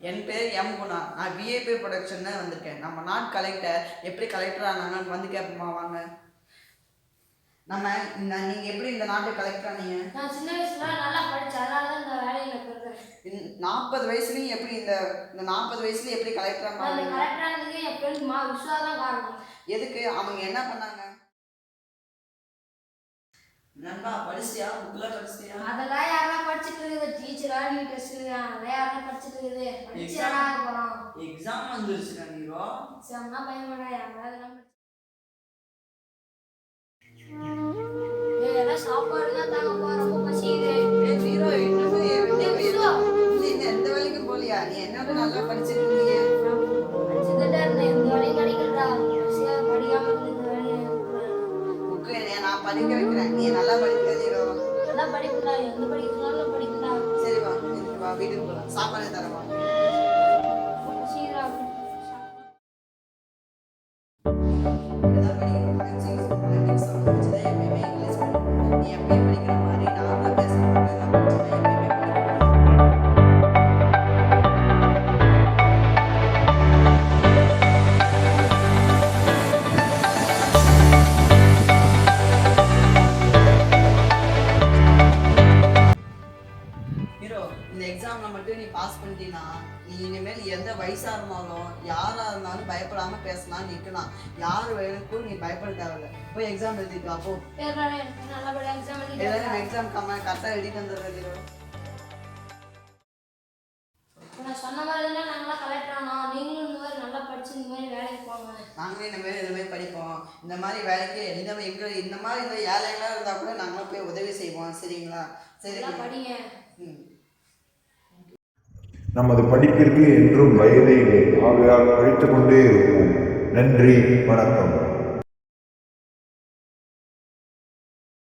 என் பேர் எம் குணா. நான் VIP production தான் வந்திருக்கேன். நம்ம நாட் கலெக்டர் எப்படி கலெக்டர் ஆனாங்கன்னு வந்து கேட்போமா வாங்க. நீங்கள் எப்படி இந்த நாட்டு கலெக்டர் ஆனீங்க? நான் சின்ன வயசுல நல்லா படித்தேன், அதனால தான் இந்த வேலையில் இருக்கிறேன். 40 வயசுலையும் எப்படி இந்த 40 வயசுல எப்படி கலெக்டர் ஆனாங்க? கலெக்டர் ஆனதுக்கு என் ஃப்ரெண்ட் விஸ்வா தான் காரணம். எதுக்கு அவங்க என்ன பண்ணாங்க? நண்பா படிச்சியா? புக்கில் படிச்சியா? அதெல்லாம் யாரெல்லாம் படிச்சுட்டு இருக்குது? டீச்சரா நீ டெஸ்ட் அதெல்லாம் யாரெல்லாம் படிச்சுட்டு இருக்குது? படிச்சா போகிறோம். எக்ஸாம் வந்துருச்சுடா நீரோ. எக்ஸாம்னா பயமாடா, யாராவது சாப்பாடு தான் தாங்க போற, ரொம்ப பசிக்குது. நீரோ எந்த வேலைக்கும் போலியா? நீ என்னோட நல்லா படிச்சுட்டு இருந்தீங்க. படிச்சுக்கிட்டே இருந்தேன், இந்த வேலையும் கிடைக்கிறதா? படிக்காம இந்த வேலையை புக்கு நான் படிக்க வைக்கிறேன், நீ நல்லா படிக்கிற நீரோ. நல்லா படிப்புடா, எந்த படிக்கிறாலும் படிக்கடா. சரி வா வீட்டுக்கு போகலாம், சாப்பாடு தரவா. இந்த எக்ஸாமில் மட்டும் நீ பாஸ் பண்ணிட்டீங்கன்னா நீ இனிமேல் எந்த வயசாக இருந்தாலும் யாராக இருந்தாலும் பயப்படாமல் பேசலாம், நிற்கலாம். யார் வேணுக்கும் நீ பயப்பட தேவையில்லை. போய் எக்ஸாம் எழுதிட்டு அப்போ எக்ஸாம் கரெக்டாக எழுதிட்டு வந்துடுறோம். நான் சொன்ன மாதிரி தான் நாங்களாம் கலெக்டர் ஆனோம். நீங்களும் இந்த மாதிரி நல்லா படிச்சு இந்த மாதிரி வேலைக்கு போங்க. நாங்களே இந்த மாதிரி படிப்போம். இந்த மாதிரி வேலைக்கு இந்த மாதிரி இந்த ஏழைகளாக இருந்தால் கூட நாங்களும் போய் உதவி செய்வோம். சரிங்களா? சரி படிங்க. நமது படிப்பிற்கு என்றும் வயதே இல்லை, ஆகையால் படித்துக் கொண்டே இருப்போம். நன்றி, வணக்கம்.